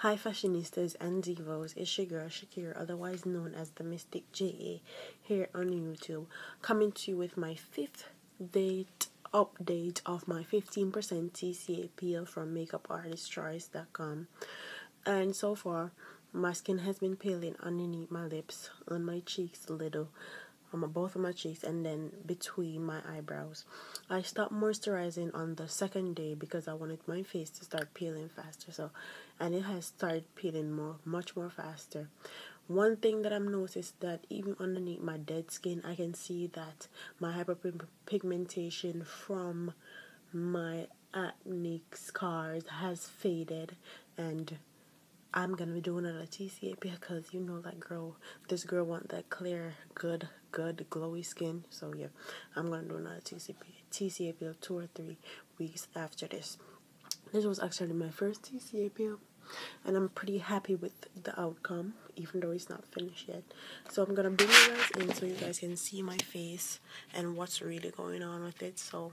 Hi fashionistas and divos, it's your girl Shakira, otherwise known as the Mystic JA, here on YouTube, coming to you with my 5th date update of my 15% TCA peel from makeupartistchoice.com. And so far, my skin has been peeling underneath my lips, on my cheeks a little, on both of my cheeks, and then between my eyebrows. I stopped moisturizing on the second day because I wanted my face to start peeling faster. And it has started peeling much more faster. One thing that I've noticed that even underneath my dead skin, I can see that my hyperpigmentation from my acne scars has faded, and I'm gonna be doing another TCA because this girl want that clear, good, glowy skin. So yeah, I'm gonna do another TCA peel 2 or 3 weeks after this. This was actually my first TCA peel, and I'm pretty happy with the outcome, even though it's not finished yet. So I'm gonna bring you guys in so you guys can see my face and what's really going on with it. So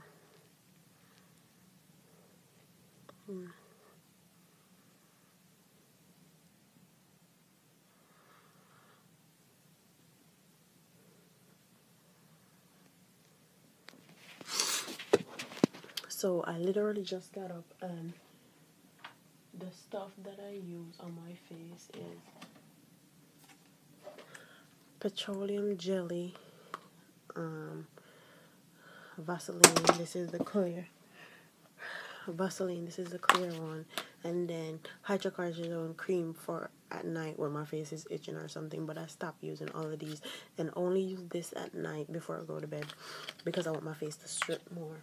I literally just got up, and the stuff that I use on my face is petroleum jelly, Vaseline. This is the clear Vaseline. This is the clear one, and then hydrocortisone cream for at night when my face is itching or something. But I stopped using all of these and only use this at night before I go to bed because I want my face to strip more.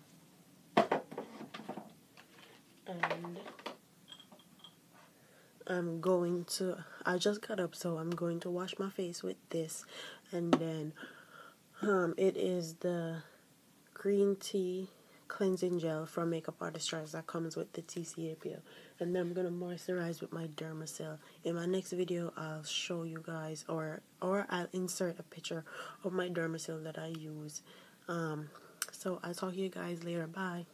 And I just got up, so I'm going to wash my face with this, and then it is the green tea cleansing gel from Makeup Artist Choice that comes with the TCA peel, and then I'm gonna moisturize with my Dermacell. In my next video, I'll show you guys, or I'll insert a picture of my Dermacell that I use. So I'll talk to you guys later. Bye.